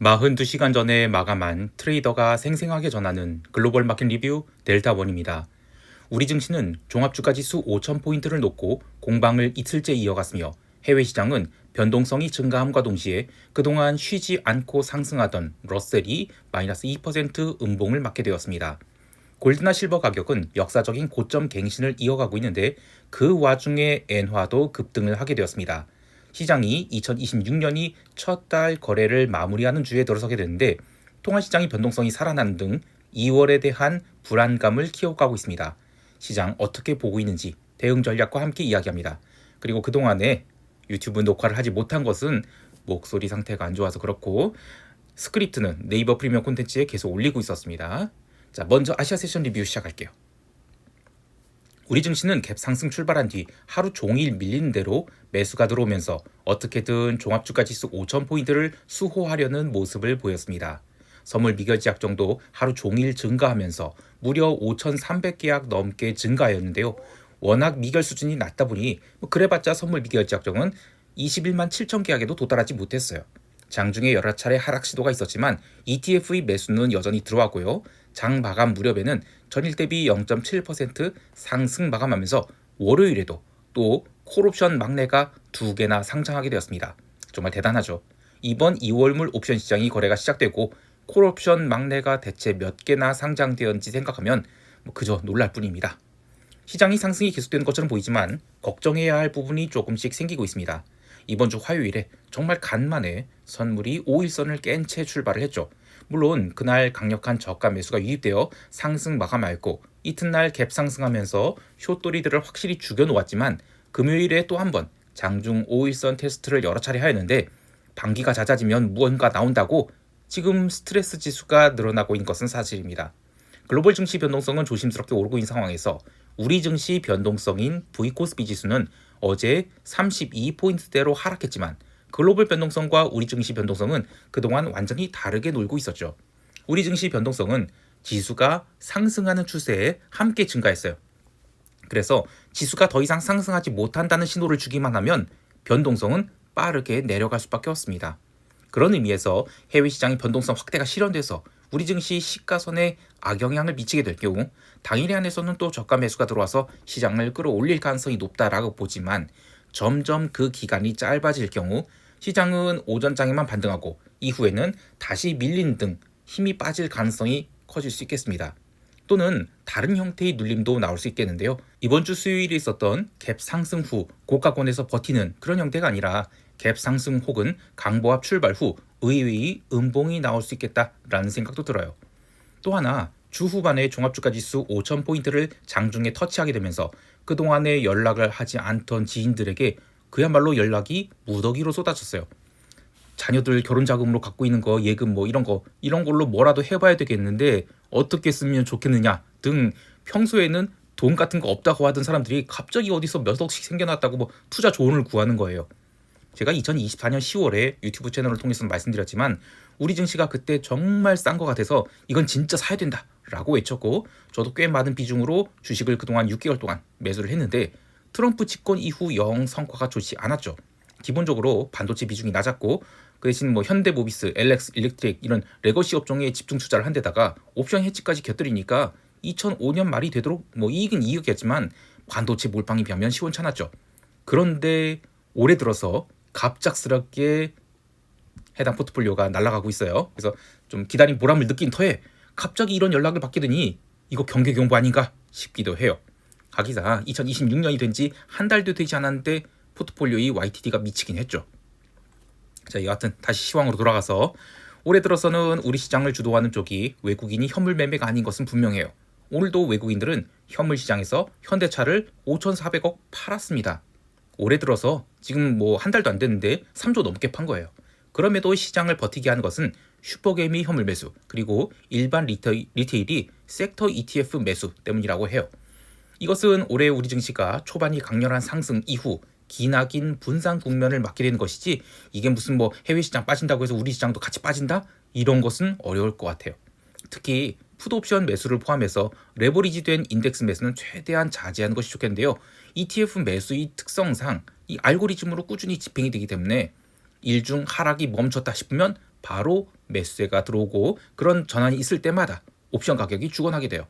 42시간 전에 마감한 트레이더가 생생하게 전하는 글로벌 마켓 리뷰 델타원입니다. 우리 증시는 종합주가지수 5,000포인트를 놓고 공방을 이틀째 이어갔으며 해외 시장은 변동성이 증가함과 동시에 그동안 쉬지 않고 상승하던 러셀이 마이너스 2% 음봉을 맞게 되었습니다. 골드나 실버 가격은 역사적인 고점 갱신을 이어가고 있는데 그 와중에 엔화도 급등을 하게 되었습니다. 시장이 2026년이 첫 달 거래를 마무리하는 주에 들어서게 되는데 통화시장의 변동성이 살아나는 등 2월에 대한 불안감을 키워가고 있습니다. 시장 어떻게 보고 있는지 대응 전략과 함께 이야기합니다. 그리고 그동안에 유튜브 녹화를 하지 못한 것은 목소리 상태가 안 좋아서 그렇고 스크립트는 네이버 프리미엄 콘텐츠에 계속 올리고 있었습니다. 자, 먼저 아시아 세션 리뷰 시작할게요. 우리 증시는 갭 상승 출발한 뒤 하루 종일 밀리는 대로 매수가 들어오면서 어떻게든 종합주가지수 5,000포인트를 수호하려는 모습을 보였습니다. 선물 미결제약정도 하루 종일 증가하면서 무려 5,300계약 넘게 증가하였는데요. 워낙 미결 수준이 낮다 보니 그래봤자 선물 미결제약정은 21만 7천 계약에도 도달하지 못했어요. 장중에 여러 차례 하락 시도가 있었지만 ETF의 매수는 여전히 들어왔고요. 장 마감 무렵에는 전일 대비 0.7% 상승 마감하면서 월요일에도 또 콜옵션 막내가 2개나 상장하게 되었습니다. 정말 대단하죠. 이번 2월물 옵션 시장이 거래가 시작되고 콜옵션 막내가 대체 몇 개나 상장되었는지 생각하면 그저 놀랄 뿐입니다. 시장이 상승이 계속되는 것처럼 보이지만 걱정해야 할 부분이 조금씩 생기고 있습니다. 이번 주 화요일에 정말 간만에 선물이 5일선을 깬 채 출발을 했죠. 물론 그날 강력한 저가 매수가 유입되어 상승 마감하였고 이튿날 갭 상승하면서 숏돌이들을 확실히 죽여놓았지만 금요일에 또 한 번 장중 5일선 테스트를 여러 차례 하였는데 반기가 잦아지면 무언가 나온다고 지금 스트레스 지수가 늘어나고 있는 것은 사실입니다. 글로벌 증시 변동성은 조심스럽게 오르고 있는 상황에서 우리 증시 변동성인 V코스피 지수는 어제 32포인트대로 하락했지만 글로벌 변동성과 우리 증시 변동성은 그동안 완전히 다르게 놀고 있었죠. 우리 증시 변동성은 지수가 상승하는 추세에 함께 증가했어요. 그래서 지수가 더 이상 상승하지 못한다는 신호를 주기만 하면 변동성은 빠르게 내려갈 수밖에 없습니다. 그런 의미에서 해외 시장의 변동성 확대가 실현돼서 우리 증시 시가선에 악영향을 미치게 될 경우 당일에 한해서는 또 저가 매수가 들어와서 시장을 끌어올릴 가능성이 높다라고 보지만 점점 그 기간이 짧아질 경우 시장은 오전장에만 반등하고 이후에는 다시 밀린 등 힘이 빠질 가능성이 커질 수 있겠습니다. 또는 다른 형태의 눌림도 나올 수 있겠는데요. 이번 주 수요일에 있었던 갭 상승 후 고가권에서 버티는 그런 형태가 아니라 갭 상승 혹은 강보합 출발 후 의외의 음봉이 나올 수 있겠다라는 생각도 들어요. 또 하나 주 후반에 종합주가지수 5,000포인트를 장중에 터치하게 되면서 그동안에 연락을 하지 않던 지인들에게 그야말로 연락이 무더기로 쏟아졌어요. 자녀들 결혼 자금으로 갖고 있는 거 예금 이런 걸로 뭐라도 해봐야 되겠는데 어떻게 쓰면 좋겠느냐 등 평소에는 돈 같은 거 없다고 하던 사람들이 갑자기 어디서 몇 억씩 생겨났다고 투자 조언을 구하는 거예요. 제가 2024년 10월에 유튜브 채널을 통해서 말씀드렸지만 우리 증시가 그때 정말 싼 거 같아서 이건 진짜 사야 된다 라고 외쳤고 저도 꽤 많은 비중으로 주식을 그동안 6개월 동안 매수를 했는데 트럼프 집권 이후 영 성과가 좋지 않았죠. 기본적으로 반도체 비중이 낮았고 그 대신 현대모비스, LX 일렉트릭 이런 레거시 업종에 집중 투자를 한 데다가 옵션 해지까지 곁들이니까 2005년 말이 되도록 이익은 이익이었지만 반도체 몰빵이 벼면 시원찮았죠. 그런데 올해 들어서 갑작스럽게 해당 포트폴리오가 날아가고 있어요. 그래서 좀 기다린 보람을 느낀 터에 갑자기 이런 연락을 받게 되니 이거 경계경보 아닌가 싶기도 해요. 가기사 2026년이 된 지 한 달도 되지 않았는데 포트폴리오의 YTD가 미치긴 했죠. 자, 여하튼 다시 시황으로 돌아가서 올해 들어서는 우리 시장을 주도하는 쪽이 외국인이 현물 매매가 아닌 것은 분명해요. 오늘도 외국인들은 현물 시장에서 현대차를 5,400억 팔았습니다. 올해 들어서 지금 한 달도 안 됐는데 3조 넘게 판 거예요. 그럼에도 시장을 버티게 하는 것은 슈퍼개미 현물 매수 그리고 일반 리테일이 섹터 ETF 매수 때문이라고 해요. 이것은 올해 우리 증시가 초반이 강렬한 상승 이후 기나긴 분산 국면을 맞게 되는 것이지 이게 무슨 해외 시장 빠진다고 해서 우리 시장도 같이 빠진다? 이런 것은 어려울 것 같아요. 특히 풋옵션 매수를 포함해서 레버리지된 인덱스 매수는 최대한 자제하는 것이 좋겠는데요. ETF 매수의 특성상 이 알고리즘으로 꾸준히 집행이 되기 때문에 일중 하락이 멈췄다 싶으면 바로 매수세가 들어오고 그런 전환이 있을 때마다 옵션 가격이 죽어나게 돼요.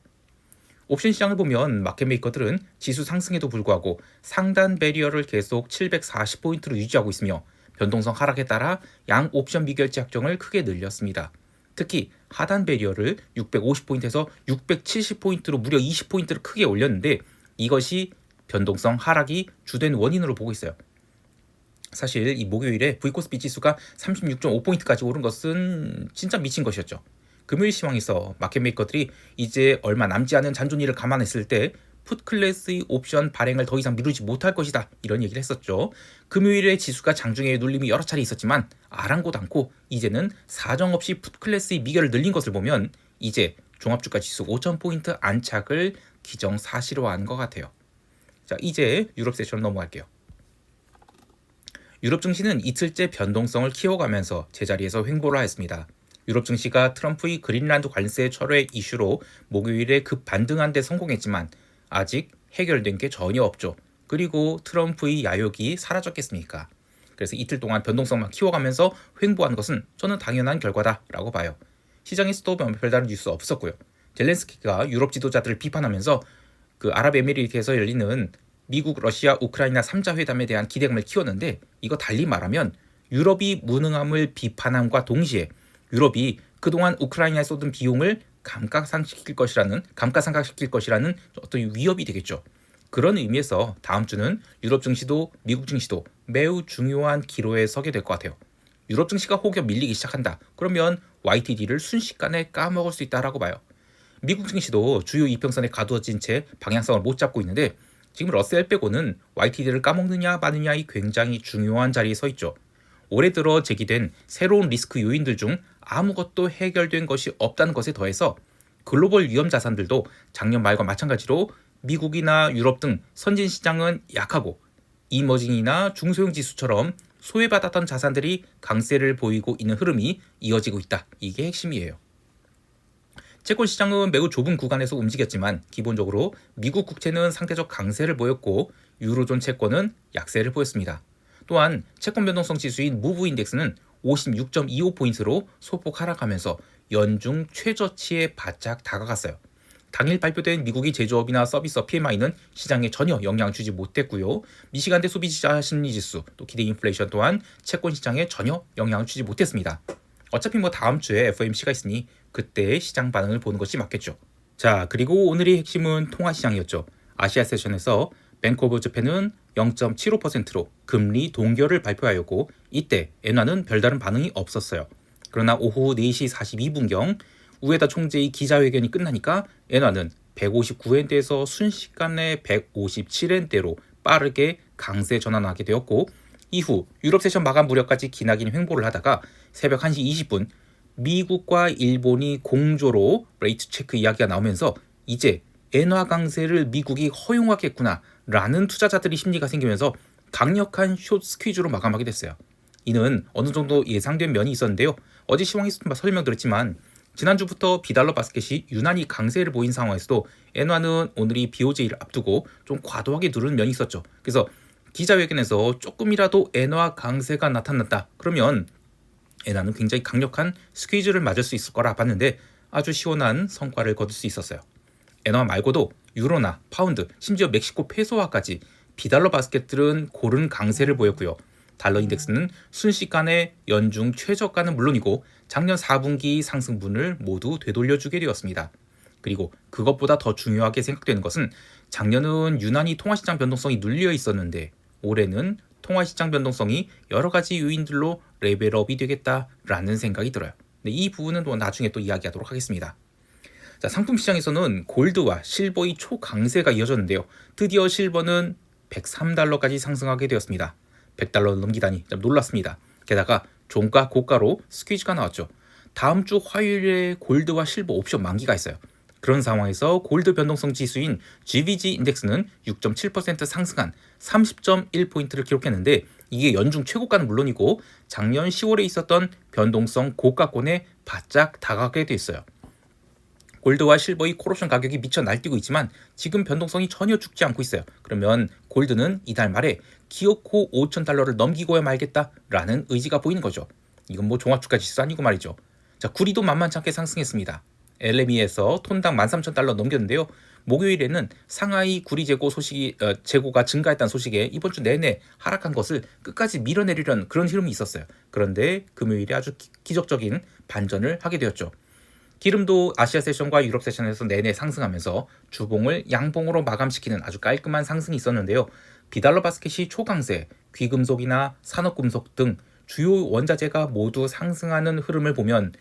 옵션 시장을 보면 마켓메이커들은 지수 상승에도 불구하고 상단 배리어를 계속 740포인트로 유지하고 있으며 변동성 하락에 따라 양 옵션 미결제 확정을 크게 늘렸습니다. 특히 하단 배리어를 650포인트에서 670포인트로 무려 20포인트를 크게 올렸는데 이것이 변동성 하락이 주된 원인으로 보고 있어요. 사실 이 목요일에 V코스피 지수가 36.5포인트까지 오른 것은 진짜 미친 것이었죠. 금요일 시황에서 마켓메이커들이 이제 얼마 남지 않은 잔존일을 감안했을 때 풋클래스의 옵션 발행을 더 이상 미루지 못할 것이다 이런 얘기를 했었죠. 금요일에 지수가 장중에 눌림이 여러 차례 있었지만 아랑곳 않고 이제는 사정없이 풋클래스의 미결을 늘린 것을 보면 이제 종합주가 지수 5,000포인트 안착을 기정사실화한 것 같아요. 자, 이제 유럽 세션 넘어갈게요. 유럽 증시는 이틀째 변동성을 키워가면서 제자리에서 횡보를 하였습니다. 유럽 증시가 트럼프의 그린란드 관세 철회 이슈로 목요일에 급반등한 데 성공했지만 아직 해결된 게 전혀 없죠. 그리고 트럼프의 야욕이 사라졌겠습니까? 그래서 이틀 동안 변동성만 키워가면서 횡보한 것은 저는 당연한 결과다라고 봐요. 시장에서도 별다른 뉴스 없었고요. 젤렌스키가 유럽 지도자들을 비판하면서 그 아랍에미리트에서 열리는 미국, 러시아, 우크라이나 3자 회담에 대한 기대감을 키웠는데 이거 달리 말하면 유럽이 무능함을 비판함과 동시에 유럽이 그동안 우크라이나에 쏟은 비용을 감가상각시킬 것이라는 어떤 위협이 되겠죠. 그런 의미에서 다음 주는 유럽 증시도 미국 증시도 매우 중요한 기로에 서게 될 것 같아요. 유럽 증시가 혹여 밀리기 시작한다. 그러면 YTD를 순식간에 까먹을 수 있다라고 봐요. 미국 증시도 주요 이평선에 가두어진 채 방향성을 못 잡고 있는데 지금 러셀 빼고는 YTD를 까먹느냐 마느냐의 굉장히 중요한 자리에 서 있죠. 올해 들어 제기된 새로운 리스크 요인들 중 아무것도 해결된 것이 없다는 것에 더해서 글로벌 위험 자산들도 작년 말과 마찬가지로 미국이나 유럽 등 선진 시장은 약하고 이머징이나 중소형 지수처럼 소외받았던 자산들이 강세를 보이고 있는 흐름이 이어지고 있다. 이게 핵심이에요. 채권 시장은 매우 좁은 구간에서 움직였지만 기본적으로 미국 국채는 상대적 강세를 보였고 유로존 채권은 약세를 보였습니다. 또한 채권 변동성 지수인 무브 인덱스는 56.25포인트로 소폭 하락하면서 연중 최저치에 바짝 다가갔어요. 당일 발표된 미국의 제조업이나 서비스업 PMI는 시장에 전혀 영향을 주지 못했고요. 미시간대 소비자 심리지수, 또 기대 인플레이션 또한 채권 시장에 전혀 영향을 주지 못했습니다. 어차피 다음 주에 FOMC가 있으니 그때의 시장 반응을 보는 것이 맞겠죠. 자, 그리고 오늘의 핵심은 통화시장이었죠. 아시아 세션에서 뱅크 오브 재팬은 0.75%로 금리 동결을 발표하였고 이때 엔화는 별다른 반응이 없었어요. 그러나 오후 4시 42분경 우에다 총재의 기자회견이 끝나니까 엔화는 159엔대에서 순식간에 157엔대로 빠르게 강세 전환하게 되었고 이후 유럽 세션 마감 무렵까지 기나긴 횡보를 하다가 새벽 1시 20분 미국과 일본이 공조로 레이트 체크 이야기가 나오면서 이제 엔화 강세를 미국이 허용하겠구나 라는 투자자들이 심리가 생기면서 강력한 숏 스퀴즈로 마감하게 됐어요. 이는 어느 정도 예상된 면이 있었는데요. 어제 시황에서 설명드렸지만 지난주부터 비달러 바스켓이 유난히 강세를 보인 상황에서도 엔화는 오늘이 BOJ를 앞두고 좀 과도하게 누르는 면이 있었죠. 그래서 기자회견에서 조금이라도 엔화 강세가 나타났다. 그러면 엔화는 굉장히 강력한 스퀴즈를 맞을 수 있을 거라 봤는데 아주 시원한 성과를 거둘 수 있었어요. 엔화 말고도 유로나 파운드, 심지어 멕시코 페소화까지 비달러 바스켓들은 고른 강세를 보였고요. 달러 인덱스는 순식간에 연중 최저가는 물론이고 작년 4분기 상승분을 모두 되돌려주게 되었습니다. 그리고 그것보다 더 중요하게 생각되는 것은 작년은 유난히 통화시장 변동성이 눌려 있었는데 올해는 통화시장 변동성이 여러 가지 요인들로 레벨업이 되겠다라는 생각이 들어요. 근데 이 부분은 나중에 또 이야기하도록 하겠습니다. 자, 상품 시장에서는 골드와 실버의 초강세가 이어졌는데요. 드디어 실버는 103달러까지 상승하게 되었습니다. 100달러 넘기다니 놀랐습니다. 게다가 종가 고가로 스퀴즈가 나왔죠. 다음 주 화요일에 골드와 실버 옵션 만기가 있어요. 그런 상황에서 골드 변동성 지수인 GVG 인덱스는 6.7% 상승한 30.1포인트를 기록했는데 이게 연중 최고가는 물론이고 작년 10월에 있었던 변동성 고가권에 바짝 다가가게 됐어요. 골드와 실버의 콜옵션 가격이 미쳐 날뛰고 있지만 지금 변동성이 전혀 죽지 않고 있어요. 그러면 골드는 이달 말에 기어코 5,000달러를 넘기고야 말겠다라는 의지가 보이는 거죠. 이건 종합주가 지수 아니고 말이죠. 자, 구리도 만만치 않게 상승했습니다. LME에서 톤당 13,000달러 넘겼는데요. 목요일에는 상하이 구리 재고가 증가했다는 소식에 이번 주 내내 하락한 것을 끝까지 밀어내리려는 그런 흐름이 있었어요. 그런데 금요일에 아주 기적적인 반전을 하게 되었죠. 기름도 아시아 세션과 유럽 세션에서 내내 상승하면서 주봉을 양봉으로 마감시키는 아주 깔끔한 상승이 있었는데요. 비달러 바스켓이 초강세, 귀금속이나 산업금속 등 주요 원자재가 모두 상승하는 흐름을 보면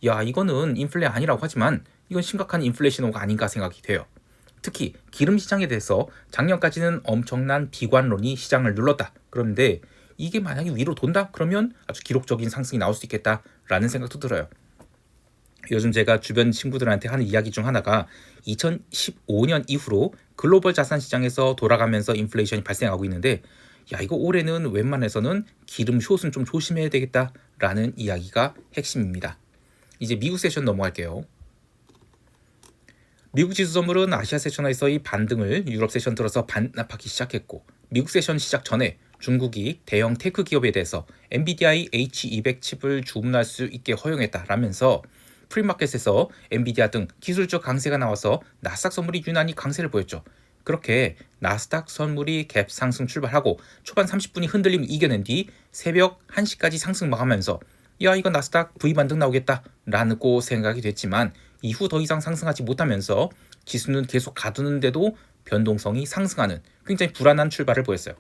야, 이거는 인플레 아니라고 하지만 이건 심각한 인플레이션호가 아닌가 생각이 돼요. 특히 기름 시장에 대해서 작년까지는 엄청난 비관론이 시장을 눌렀다. 그런데 이게 만약에 위로 돈다? 그러면 아주 기록적인 상승이 나올 수 있겠다라는 생각도 들어요. 요즘 제가 주변 친구들한테 하는 이야기 중 하나가 2015년 이후로 글로벌 자산 시장에서 돌아가면서 인플레이션이 발생하고 있는데 야, 이거 올해는 웬만해서는 기름 숏은 좀 조심해야 되겠다라는 이야기가 핵심입니다. 이제 미국 세션 넘어갈게요. 미국 지수 선물은 아시아 세션에서의 반등을 유럽 세션 들어서 반납하기 시작했고, 미국 세션 시작 전에 중국이 대형 테크 기업에 대해서 엔비디아의 H200 칩을 주문할 수 있게 허용했다라면서 프리마켓에서 엔비디아 등 기술적 강세가 나와서 나스닥 선물이 유난히 강세를 보였죠. 그렇게 나스닥 선물이 갭 상승 출발하고 초반 30분이 흔들림을 이겨낸 뒤 새벽 1시까지 상승 마감하면서 야, 이거 나스닥 V 반등 나오겠다라고 생각이 됐지만 이후 더 이상 상승하지 못하면서 지수는 계속 가두는데도 변동성이 상승하는 굉장히 불안한 출발을 보였어요.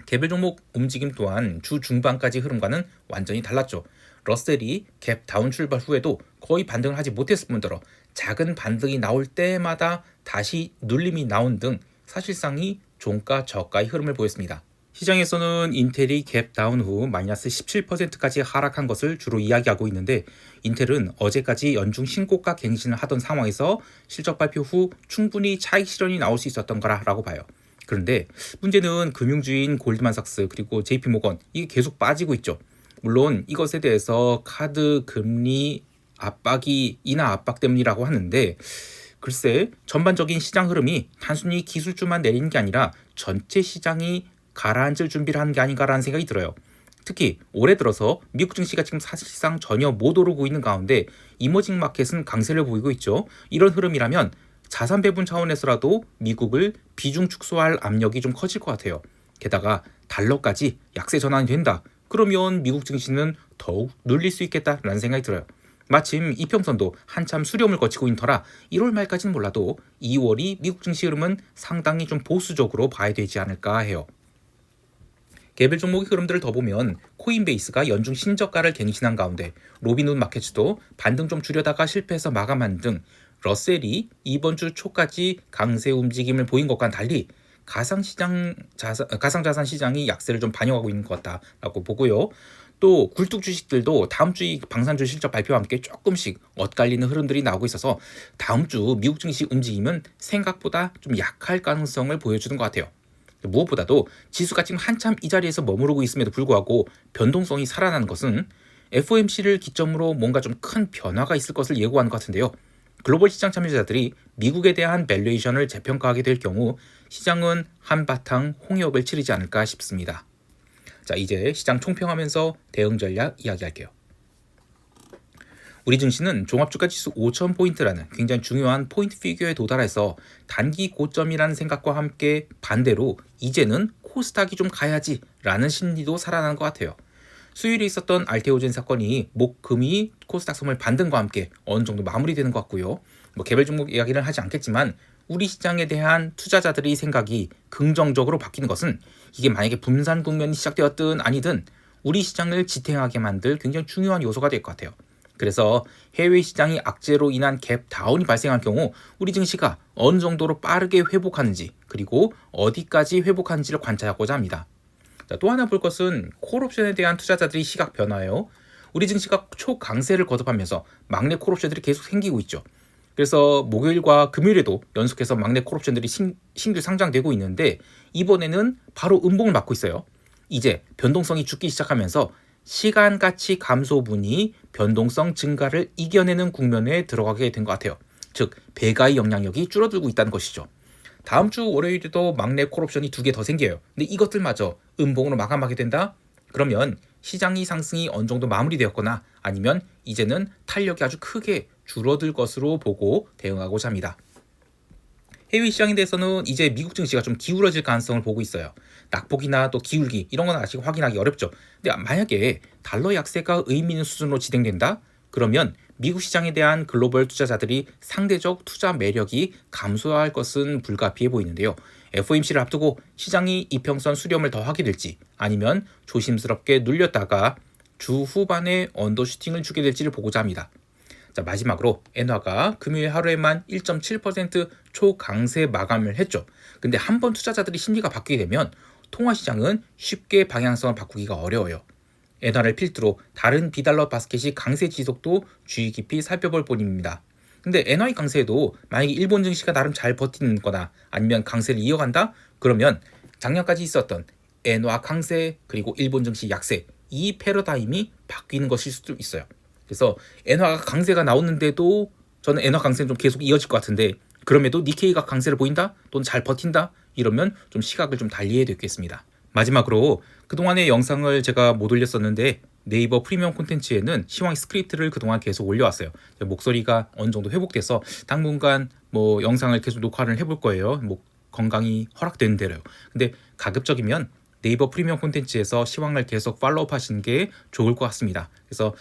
개별 종목 움직임 또한 주 중반까지 흐름과는 완전히 달랐죠. 러셀이 갭 다운 출발 후에도 거의 반등을 하지 못했을 뿐더러 작은 반등이 나올 때마다 다시 눌림이 나온 등 사실상이 종가 저가의 흐름을 보였습니다. 시장에서는 인텔이 갭 다운 후 마이너스 17%까지 하락한 것을 주로 이야기하고 있는데, 인텔은 어제까지 연중 신고가 갱신을 하던 상황에서 실적 발표 후 충분히 차익 실현이 나올 수 있었던 거라고 봐요. 그런데 문제는 금융주인 골드만삭스 그리고 JP모건 이게 계속 빠지고 있죠. 물론 이것에 대해서 카드 금리 압박이 인하 압박 때문이라고 하는데, 글쎄 전반적인 시장 흐름이 단순히 기술주만 내리는 게 아니라 전체 시장이 가라앉을 준비를 하는 게 아닌가라는 생각이 들어요. 특히 올해 들어서 미국 증시가 지금 사실상 전혀 못 오르고 있는 가운데 이머징 마켓은 강세를 보이고 있죠. 이런 흐름이라면 자산 배분 차원에서라도 미국을 비중 축소할 압력이 좀 커질 것 같아요. 게다가 달러까지 약세 전환이 된다. 그러면 미국 증시는 더욱 눌릴 수 있겠다라는 생각이 들어요. 마침 이평선도 한참 수렴을 거치고 있는 터라 1월 말까지는 몰라도 2월이 미국 증시 흐름은 상당히 좀 보수적으로 봐야 되지 않을까 해요. 개별 종목의 흐름들을 더 보면 코인베이스가 연중 신저가를 갱신한 가운데 로빈훗 마켓도 반등 좀 주려다가 실패해서 마감한 등 러셀이 이번 주 초까지 강세 움직임을 보인 것과는 달리 가상자산 시장이 약세를 좀 반영하고 있는 것 같다라고 보고요. 또 굴뚝 주식들도 다음 주 방산주 실적 발표와 함께 조금씩 엇갈리는 흐름들이 나오고 있어서 다음 주 미국 증시 움직임은 생각보다 좀 약할 가능성을 보여주는 것 같아요. 무엇보다도 지수가 지금 한참 이 자리에서 머무르고 있음에도 불구하고 변동성이 살아나는 것은 FOMC를 기점으로 뭔가 좀 큰 변화가 있을 것을 예고하는 것 같은데요. 글로벌 시장 참여자들이 미국에 대한 밸류에이션을 재평가하게 될 경우 시장은 한바탕 홍역을 치르지 않을까 싶습니다. 자, 이제 시장 총평하면서 대응 전략 이야기할게요. 우리 증시는 종합주가지수 5,000포인트라는 굉장히 중요한 포인트 피규어에 도달해서 단기 고점이라는 생각과 함께 반대로 이제는 코스닥이 좀 가야지 라는 심리도 살아나는 것 같아요. 수요일에 있었던 알테오젠 사건이 목금이 코스닥 선물 반등과 함께 어느 정도 마무리되는 것 같고요. 개별 종목 이야기를 하지 않겠지만 우리 시장에 대한 투자자들의 생각이 긍정적으로 바뀌는 것은 이게 만약에 분산 국면이 시작되었든 아니든 우리 시장을 지탱하게 만들 굉장히 중요한 요소가 될 것 같아요. 그래서 해외 시장이 악재로 인한 갭 다운이 발생할 경우 우리 증시가 어느 정도로 빠르게 회복하는지 그리고 어디까지 회복하는지를 관찰하고자 합니다. 자, 또 하나 볼 것은 콜옵션에 대한 투자자들의 시각 변화예요. 우리 증시가 초강세를 거듭하면서 막내 콜옵션들이 계속 생기고 있죠. 그래서 목요일과 금요일에도 연속해서 막내 콜옵션들이 신규 상장되고 있는데 이번에는 바로 음봉을 맞고 있어요. 이제 변동성이 죽기 시작하면서 시간 가치 감소분이 변동성 증가를 이겨내는 국면에 들어가게 된 것 같아요. 즉 배가의 영향력이 줄어들고 있다는 것이죠. 다음 주 월요일에도 막내 콜옵션이 2개 더 생겨요. 근데 이것들마저 음봉으로 마감하게 된다? 그러면 시장이 상승이 어느 정도 마무리되었거나 아니면 이제는 탄력이 아주 크게 줄어들 것으로 보고 대응하고자 합니다. 해외 시장에 대해서는 이제 미국 증시가 좀 기울어질 가능성을 보고 있어요. 낙폭이나 또 기울기 이런 건 아직 확인하기 어렵죠. 근데 만약에 달러 약세가 의미 있는 수준으로 진행된다? 그러면 미국 시장에 대한 글로벌 투자자들이 상대적 투자 매력이 감소할 것은 불가피해 보이는데요. FOMC를 앞두고 시장이 이평선 수렴을 더 하게 될지 아니면 조심스럽게 눌렸다가 주 후반에 언더슈팅을 주게 될지를 보고자 합니다. 자, 마지막으로 엔화가 금요일 하루에만 1.7% 초강세 마감을 했죠. 근데 한번 투자자들이 심리가 바뀌게 되면 통화시장은 쉽게 방향성을 바꾸기가 어려워요. 엔화를 필두로 다른 비달러 바스켓이 강세 지속도 주의 깊이 살펴볼 뿐입니다. 근데 엔화의 강세에도 만약에 일본 증시가 나름 잘 버티는 거나 아니면 강세를 이어간다? 그러면 작년까지 있었던 엔화 강세 그리고 일본 증시 약세 이 패러다임이 바뀌는 것일 수도 있어요. 그래서 엔화가 강세가 나오는데도 저는 엔화 강세는 좀 계속 이어질 것 같은데 그럼에도 니케이가 강세를 보인다? 또는 잘 버틴다? 이러면 좀 시각을 좀 달리해야 되겠습니다. 마지막으로 그동안의 영상을 제가 못 올렸었는데 네이버 프리미엄 콘텐츠에는 시황 스크립트를 그동안 계속 올려왔어요. 목소리가 어느 정도 회복돼서 당분간 영상을 계속 녹화를 해볼 거예요. 건강이 허락되는 대로요. 근데 가급적이면 네이버 프리미엄 콘텐츠에서 시황을 계속 팔로우업 하시는 게 좋을 것 같습니다. 그래서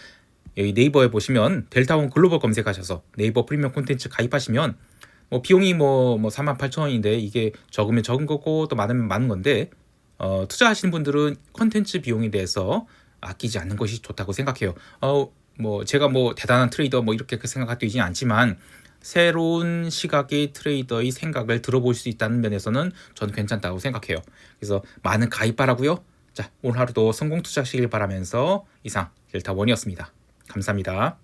여기 네이버에 보시면 델타원 글로벌 검색하셔서 네이버 프리미엄 콘텐츠 가입하시면 비용이 48,000원인데 이게 적으면 적은 거고 또 많으면 많은 건데 투자하시는 분들은 콘텐츠 비용에 대해서 아끼지 않는 것이 좋다고 생각해요. 제가 대단한 트레이더 이렇게 생각하지는 않지만 새로운 시각의 트레이더의 생각을 들어볼 수 있다는 면에서는 저는 괜찮다고 생각해요. 그래서 많은 가입하라고요. 자, 오늘 하루도 성공 투자하시길 바라면서 이상 델타원이었습니다. 감사합니다.